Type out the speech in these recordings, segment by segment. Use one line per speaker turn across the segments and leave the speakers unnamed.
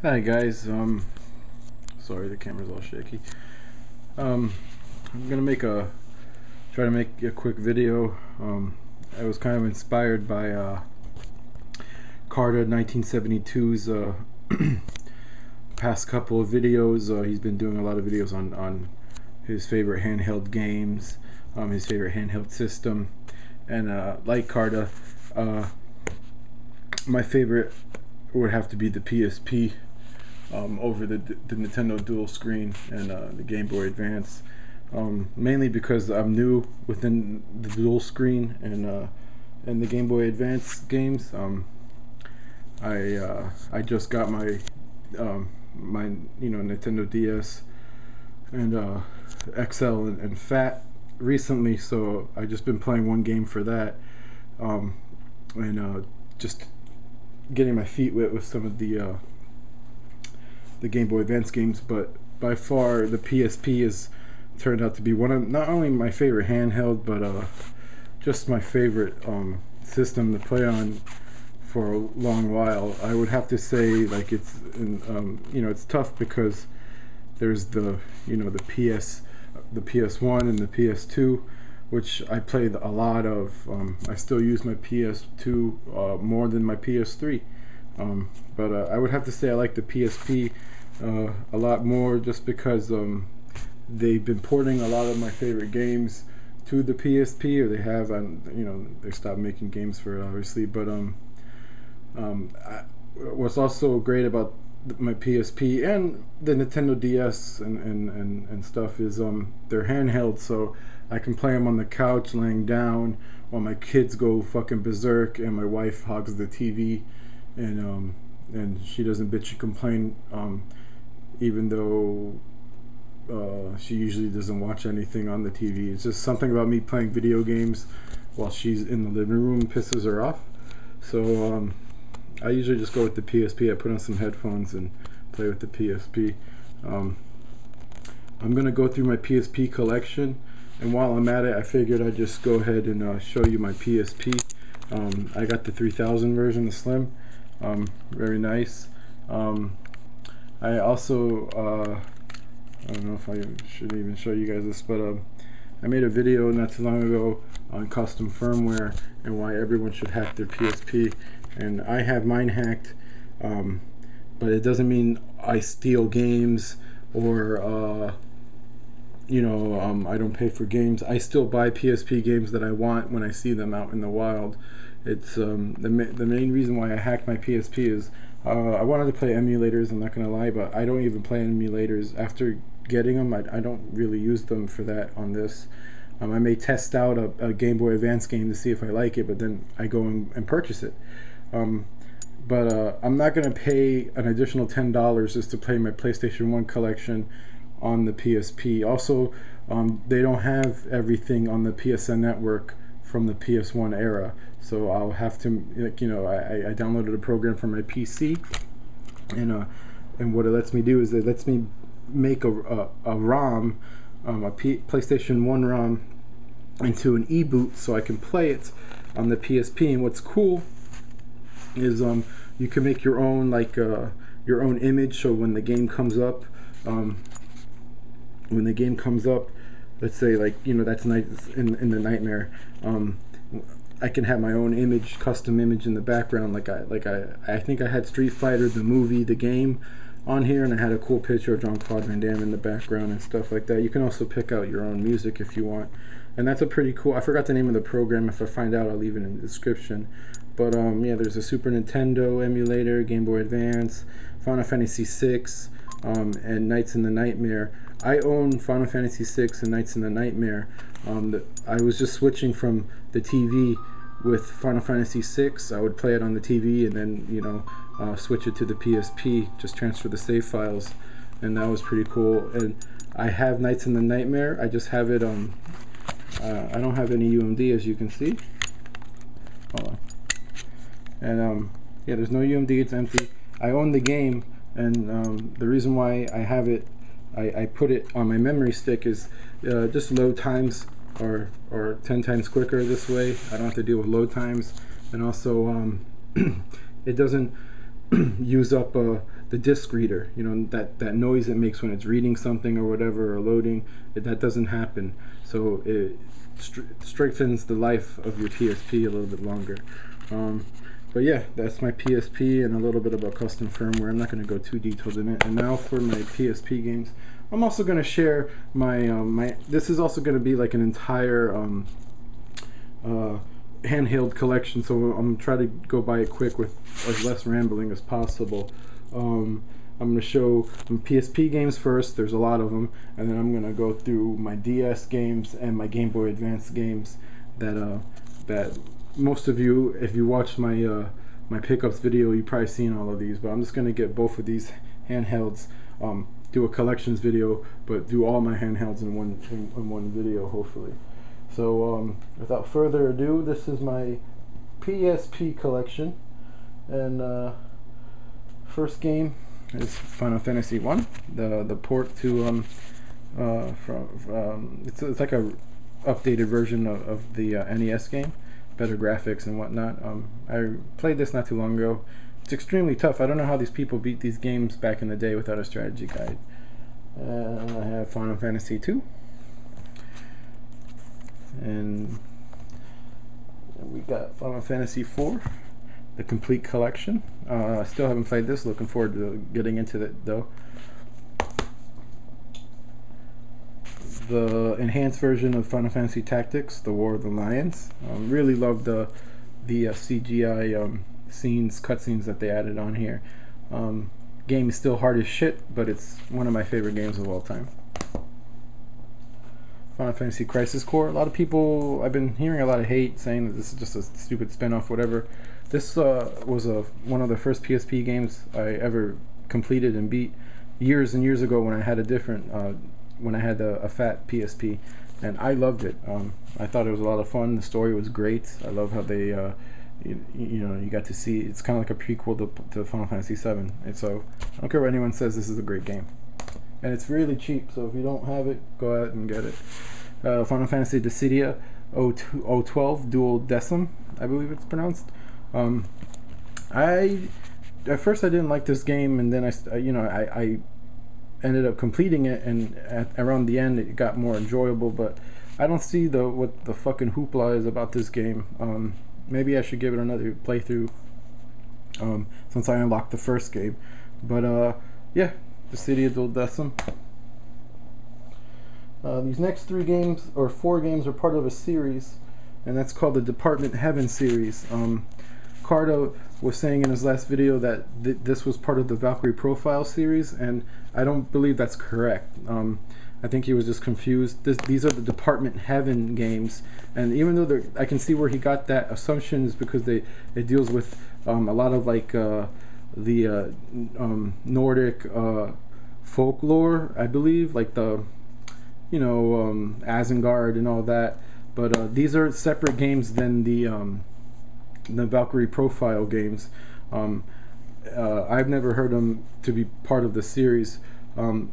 Hi guys, sorry the camera's all shaky. I'm gonna try to make a quick video. I was kind of inspired by Carta 1972's past couple of videos. He's been doing a lot of videos on his favorite handheld games, his favorite handheld system, and like Carta, my favorite would have to be the PSP. Over the Nintendo Dual Screen and the Game Boy Advance, mainly because I'm new within the Dual Screen and the Game Boy Advance games. I just got my my Nintendo DS and XL and Fat recently, so I just been playing one game for that, and just getting my feet wet with some of the Game Boy Advance games. But by far the PSP has turned out to be one of not only my favorite handheld, but just my favorite system to play on for a long while. I would have to say, like, it's it's tough because there's the the PS1 and the PS2, which I played a lot of. I still use my PS2 more than my PS3. But I would have to say I like the PSP a lot more, just because they've been porting a lot of my favorite games to the PSP, or they have. They stopped making games for it, obviously. But what's also great about my PSP and the Nintendo DS and stuff is they're handheld, so I can play them on the couch laying down while my kids go fucking berserk and my wife hogs the TV, and she doesn't bitch and complain, even though she usually doesn't watch anything on the TV. It's just something about me playing video games while she's in the living room pisses her off. So I usually just go with the PSP. I put on some headphones and play with the PSP. I'm gonna go through my PSP collection, and while I'm at it, I figured I'd just go ahead and show you my PSP. I got the 3000 version, the Slim. Very nice. I also I don't know if I should even show you guys this, but I made a video not too long ago on custom firmware and why everyone should hack their PSP, and I have mine hacked, but it doesn't mean I steal games or I don't pay for games. I still buy PSP games that I want when I see them out in the wild. It's the main reason why I hacked my PSP is I wanted to play emulators. I'm not gonna lie, but I don't even play emulators. After getting them, I don't really use them for that on this. I may test out a Game Boy Advance game to see if I like it, but then I go and purchase it. But I'm not gonna pay an additional $10 just to play my PlayStation 1 collection on the PSP. Also, they don't have everything on the PSN network from the PS1 era, so I'll have to, I downloaded a program for my PC, and what it lets me do is it lets me make a ROM, PlayStation 1 ROM, into an e-boot, so I can play it on the PSP. And what's cool is you can make your own your own image. So when the game comes up, let's say, that's night in the Nightmare, I can have my own image, custom image in the background. I think I had Street Fighter the movie, the game, on here, and I had a cool picture of Jean-Claude Van Damme in the background and stuff like that. You can also pick out your own music if you want, and that's a pretty cool. I forgot the name of the program. If I find out, I'll leave it in the description. But yeah, there's a Super Nintendo emulator, Game Boy Advance, Final Fantasy VI, and Nights in the Nightmare. I own Final Fantasy VI and Nights in the Nightmare. I was just switching from the TV with Final Fantasy VI. I would play it on the TV and then switch it to the PSP, just transfer the save files, and that was pretty cool. And I have Nights in the Nightmare. I just have it I don't have any UMD, as you can see. Hold on. And yeah, there's no UMD, it's empty. I own the game, and the reason why I have it, I put it on my memory stick, is just load times are 10 times quicker this way. I don't have to deal with load times, and also it doesn't use up the disc reader, you know, that noise it makes when it's reading something or whatever, or loading, that doesn't happen. So it strengthens the life of your PSP a little bit longer. But yeah, that's my PSP and a little bit about custom firmware. I'm not going to go too detailed in it. And now for my PSP games, I'm also going to share my this is also going to be like an entire handheld collection, so I'm trying to go by it quick with as less rambling as possible. I'm going to show some PSP games first. There's a lot of them, and then I'm going to go through my DS games and my Game Boy Advance games that that most of you, if you watch my my pickups video, you've probably seen all of these. But I'm just going to get both of these handhelds, do a collections video, but do all my handhelds in one video, hopefully. So without further ado, this is my PSP collection, and first game is Final Fantasy 1, the port to it's like a updated version of the NES game, better graphics and whatnot. I played this not too long ago. It's extremely tough. I don't know how these people beat these games back in the day without a strategy guide. I have Final Fantasy 2. And we got Final Fantasy 4, the complete collection. I still haven't played this. Looking forward to getting into it though. The enhanced version of Final Fantasy Tactics, The War of the Lions. Really love the CGI scenes, cutscenes that they added on here. Game is still hard as shit, but it's one of my favorite games of all time. Final Fantasy Crisis Core. A lot of people, I've been hearing a lot of hate saying that this is just a stupid spin-off, whatever. This was one of the first PSP games I ever completed and beat years and years ago when I had a different, when I had a fat PSP, and I loved it. I thought it was a lot of fun. The story was great. I love how they, you know, you got to see, it's kind of like a prequel to Final Fantasy 7. And so I don't care what anyone says, this is a great game. And it's really cheap, so if you don't have it, go out and get it. Final Fantasy Dissidia 012 Duodecim, I believe it's pronounced. At first I didn't like this game, and then I ended up completing it, and around the end it got more enjoyable. But I don't see what the fucking hoopla is about this game. Maybe I should give it another playthrough since I unlocked the first game. But yeah. Dissidia Duodecim. These next 3 games, or 4 games, are part of a series, and that's called the Department Heaven series. Cardo was saying in his last video that this was part of the Valkyrie Profile series, and I don't believe that's correct. I think he was just confused. These are the Department Heaven games, and even though I can see where he got that assumption is because it deals with a lot of like the Nordic folklore, I believe, like the Isengard and all that. But these are separate games than the Valkyrie Profile games. I've never heard them to be part of the series.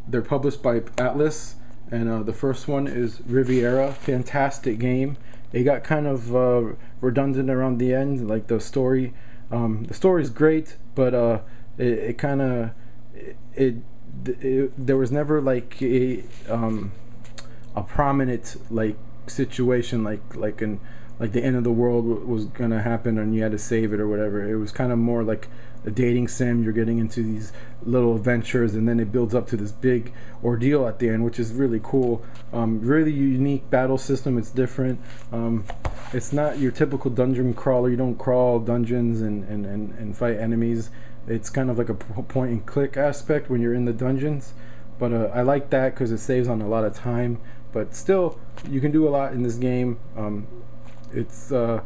They're published by Atlas, and the first one is Riviera. Fantastic game. It got kind of redundant around the end, like the story. The story's great, but it kind of there was never like a prominent like situation like the end of the world was gonna happen and you had to save it or whatever. It was kind of more like a dating sim. You're getting into these little adventures, and then it builds up to this big ordeal at the end, which is really cool. Really unique battle system. It's different. It's not your typical dungeon crawler. You don't crawl dungeons and fight enemies. It's kind of like a point and click aspect when you're in the dungeons, but I like that because it saves on a lot of time. But still, you can do a lot in this game. The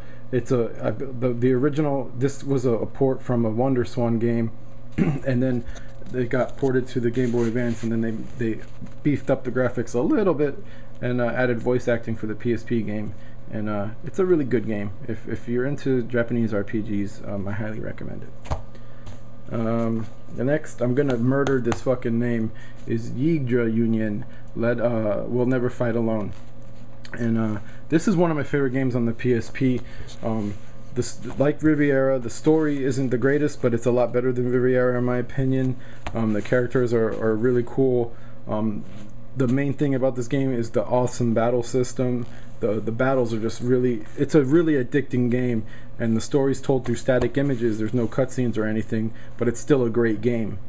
original, this was a port from a Wonder Swan game, and then they got ported to the Game Boy Advance, and then they beefed up the graphics a little bit and added voice acting for the PSP game. And it's a really good game. If you're into Japanese RPGs, I highly recommend it. The next, I'm gonna murder this fucking name, is Yggdra Union. We'll Never Fight Alone. And this is one of my favorite games on the PSP. this, like Riviera, the story isn't the greatest, but it's a lot better than Riviera in my opinion. The characters are really cool. The main thing about this game is the awesome battle system. The battles are just really, it's a really addicting game, and the story's told through static images. There's no cutscenes or anything, but it's still a great game.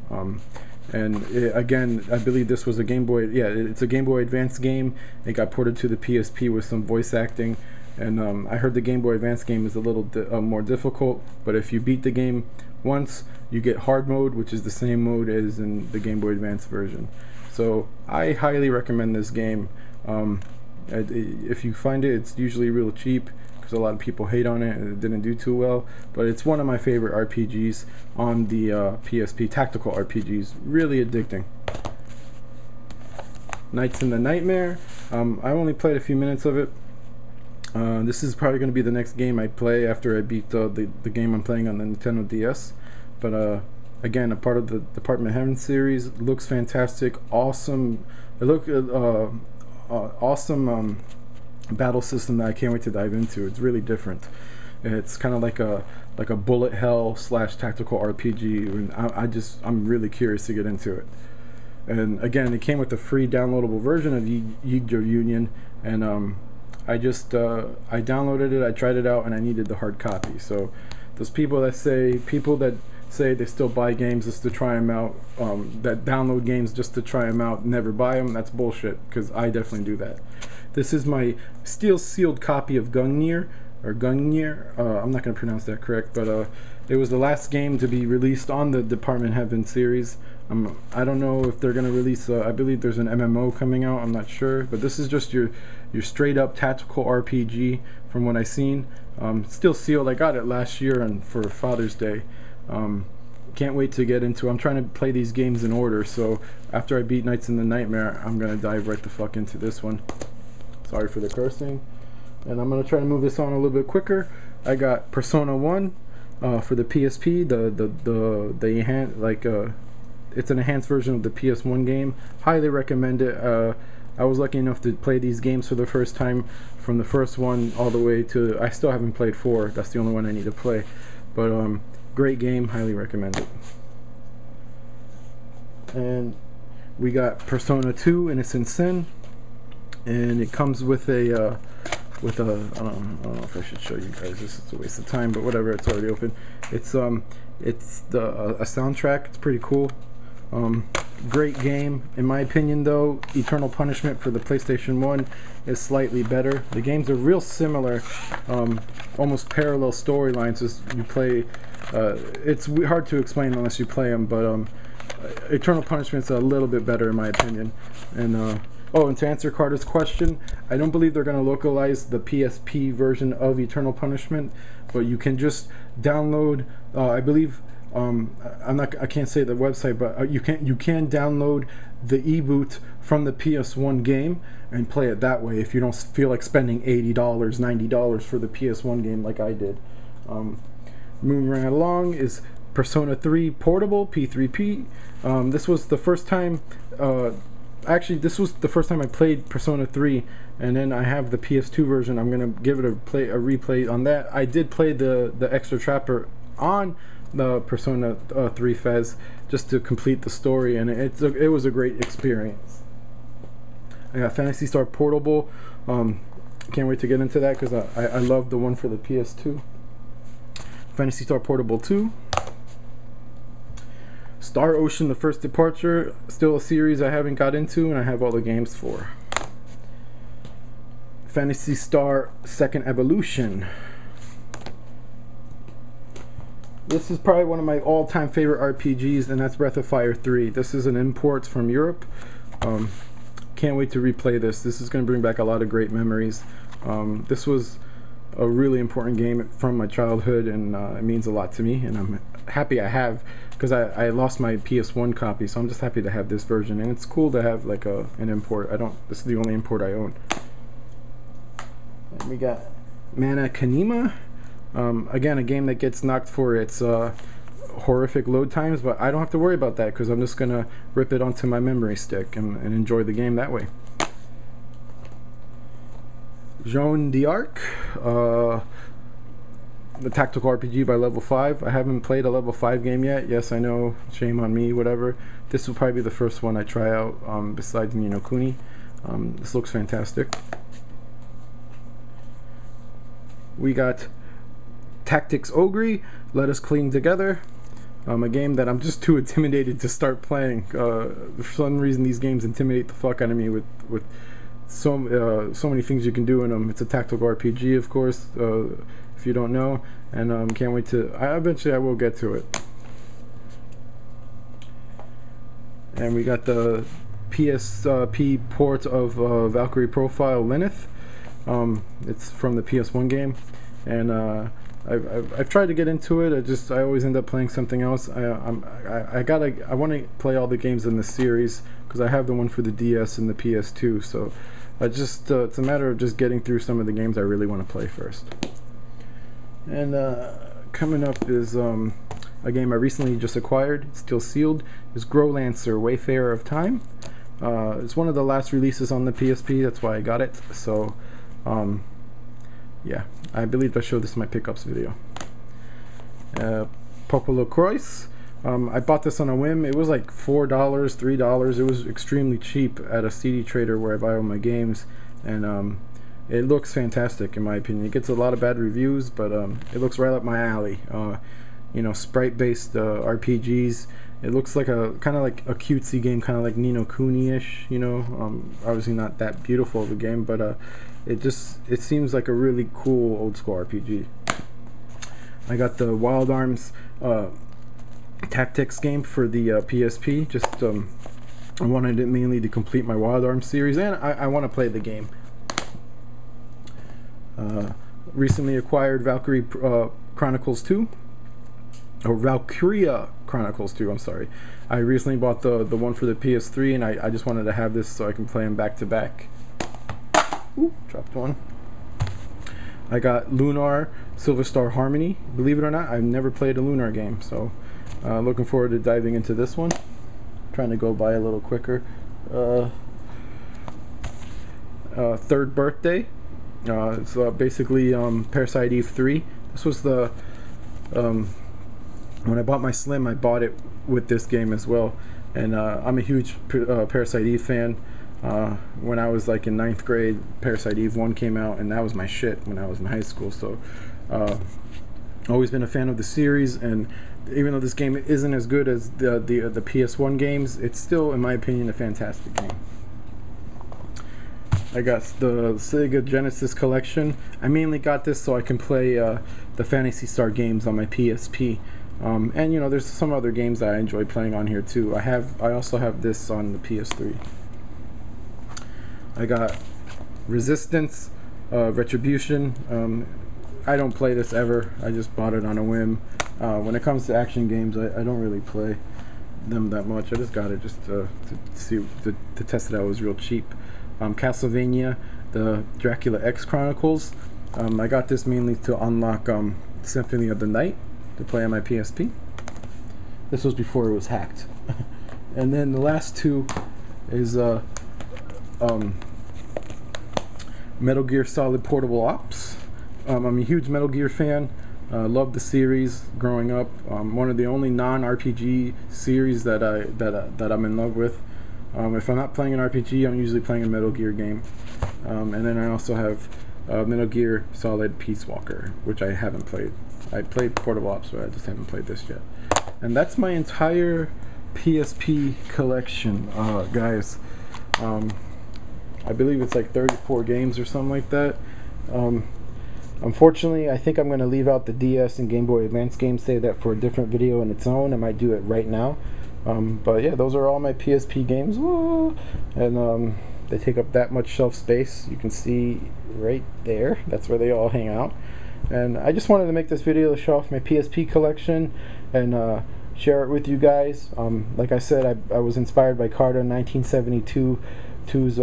Again, I believe this was a Game Boy, yeah, it's a Game Boy Advance game. It got ported to the PSP with some voice acting, and I heard the Game Boy Advance game is a little more difficult, but if you beat the game once, you get hard mode, which is the same mode as in the Game Boy Advance version. So I highly recommend this game. If you find it, it's usually real cheap because a lot of people hate on it and it didn't do too well, but it's one of my favorite RPGs on the PSP, tactical RPGs. Really addicting. Nights in the Nightmare. I only played a few minutes of it. This is probably going to be the next game I play after I beat the game I'm playing on the Nintendo DS. But again, a part of the Department of Heaven series. Looks fantastic. Awesome. It look awesome battle system that I can't wait to dive into. It's really different. It's kind of like a bullet hell / tactical RPG, and I'm really curious to get into it. And again, it came with a free downloadable version of Yu-Gi-Oh! Union, and I downloaded it, I tried it out, and I needed the hard copy. So those people that say they still buy games just to try them out, that download games just to try them out, never buy them, that's bullshit, because I definitely do that. This is my steel sealed copy of Gungnir, I'm not going to pronounce that correct, but it was the last game to be released on the Department of Heaven series. I don't know if they're going to release, I believe there's an MMO coming out, I'm not sure, but this is just your straight up tactical RPG from what I've seen. Still sealed. I got it last year for Father's Day. Can't wait to get into. I'm trying to play these games in order, so after I beat Nights in the Nightmare, I'm gonna dive right the fuck into this one. Sorry for the cursing. And I'm gonna try to move this on a little bit quicker. I got Persona 1 for the PSP. It's an enhanced version of the PS1 game. Highly recommend it. I was lucky enough to play these games for the first time, from the first one all the way to, I still haven't played 4. That's the only one I need to play. But great game, highly recommend it. And we got Persona 2 Innocent Sin, and it comes with a I don't know if I should show you guys, this is a waste of time, but whatever, it's already open. It's a soundtrack. It's pretty cool. Great game. In my opinion though, Eternal Punishment for the PlayStation 1 is slightly better. The games are real similar, almost parallel storylines as you play. It's hard to explain unless you play them, but Eternal Punishment's a little bit better in my opinion. And and to answer Carter's question, I don't believe they're going to localize the PSP version of Eternal Punishment, but you can just download, I believe, I can't say the website, but you can download the e-boot from the PS1 game and play it that way if you don't feel like spending $80, $90 for the PS1 game like I did. Moving right along is Persona 3 Portable, P3P. This was the first time, actually this was the first time I played Persona 3, and then I have the PS2 version. I'm gonna give it a replay on that. I did play the Extra Trapper on the Persona 3 Fez just to complete the story, and it was a great experience. I got Phantasy Star Portable. Can't wait to get into that because I love the one for the PS2. Phantasy Star Portable 2. Star Ocean: The First Departure, still a series I haven't got into and I have all the games for. Phantasy Star Second Evolution. This is probably one of my all-time favorite RPGs, and that's Breath of Fire 3. This is an import from Europe. Can't wait to replay this. This is going to bring back a lot of great memories. This was a really important game from my childhood, and it means a lot to me, and I'm happy I have, because I lost my PS1 copy, so I'm just happy to have this version, and it's cool to have like an import. This is the only import I own. And we got Mana Kanima. Again, a game that gets knocked for its horrific load times, but I don't have to worry about that because I'm just gonna rip it onto my memory stick and enjoy the game that way. Joan d'Arc. the tactical RPG by Level 5. I haven't played a Level 5 game yet. Yes, I know, shame on me, whatever. This will probably be the first one I try out, besides Ni no Kuni. This looks fantastic. We got Tactics Ogre, Let Us Cling Together. A game that I'm just too intimidated to start playing. For some reason these games intimidate the fuck out of me with so many things you can do in them. It's a tactical RPG, of course, if you don't know, and can't wait to, eventually I will get to it. And we got the PSP port of Valkyrie Profile Lilith. It's from the PS1 game, and I've tried to get into it. I always end up playing something else. I want to play all the games in the series because I have the one for the DS and the PS2. So it's a matter of just getting through some of the games I really want to play first. And coming up is a game I recently just acquired. It's still sealed. It's Growlancer: Wayfarer of Time. It's one of the last releases on the PSP. That's why I got it. So yeah, I believe I showed this in my pickups video. Popolo Croix. I bought this on a whim. It was like $4, $3. It was extremely cheap at a CD trader where I buy all my games, and it looks fantastic in my opinion. It gets a lot of bad reviews, but it looks right up my alley. You know, sprite-based RPGs. It looks like kind of like a cutesy game, kind of like Ni no Kuni-ish. You know, obviously not that beautiful of a game, but it seems like a really cool old school RPG. I got the Wild Arms tactics game for the PSP. I wanted it mainly to complete my Wild Arms series, and I want to play the game. Recently acquired Valkyrie Chronicles 2. Or Valkyria Chronicles 2, I'm sorry. I recently bought the one for the PS3, and I just wanted to have this so I can play them back to back. Ooh, dropped one. I got Lunar Silver Star Harmony. Believe it or not, I've never played a Lunar game, so looking forward to diving into this one. Trying to go by a little quicker. Third Birthday. It's basically Parasite Eve 3. This was the when I bought my Slim, I bought it with this game as well, and I'm a huge Parasite Eve fan. When I was like in 9th grade, Parasite Eve 1 came out, and that was my shit when I was in high school. So always been a fan of the series, and even though this game isn't as good as the PS1 games, it's still, in my opinion, a fantastic game. I got the Sega Genesis collection. I mainly got this so I can play the Phantasy Star games on my PSP. And you know, there's some other games that I enjoy playing on here too. I also have this on the PS3. I got Resistance, Retribution. I don't play this ever. I just bought it on a whim. When it comes to action games, I don't really play them that much. I just got it just to test it out. It was real cheap. Castlevania, the Dracula X Chronicles. I got this mainly to unlock Symphony of the Night to play on my PSP. This was before it was hacked. And then the last two is Metal Gear Solid Portable Ops. I'm a huge Metal Gear fan. Loved the series growing up. One of the only non-RPG series that I'm in love with. If I'm not playing an RPG, I'm usually playing a Metal Gear game. And then I also have Metal Gear Solid Peace Walker, which I haven't played. I played Portable Ops, but I just haven't played this yet. And that's my entire PSP collection, guys. I believe it's like 34 games or something like that. Unfortunately, I think I'm going to leave out the DS and Game Boy Advance games, save that for a different video in its own. I might do it right now. But yeah, those are all my PSP games. Whoa. And they take up that much shelf space. You can see right there. That's where they all hang out. And I just wanted to make this video to show off my PSP collection and share it with you guys. Like I said, I was inspired by Carter 1972's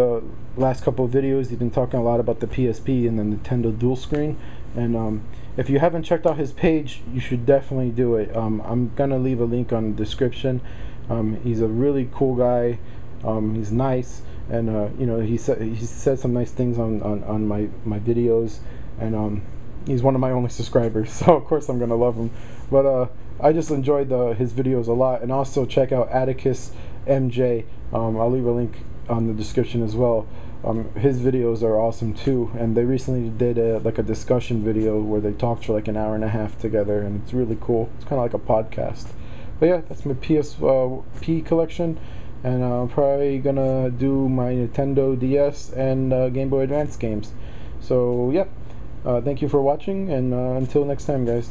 last couple of videos. He's been talking a lot about the PSP and the Nintendo Dual Screen. And if you haven't checked out his page, you should definitely do it. I'm gonna leave a link on the description. He's a really cool guy. He's nice, and you know, he said some nice things on my videos, and He's one of my only subscribers, so of course I'm gonna love him. But I just enjoyed his videos a lot, and also check out Atticus MJ. I'll leave a link on the description as well. His videos are awesome too, and they recently did like a discussion video where they talked for like an hour and a half together, and it's really cool. It's kind of like a podcast. But yeah, that's my PSP collection, and I'm probably gonna do my Nintendo DS and Game Boy Advance games. So yeah, thank you for watching, and until next time, guys.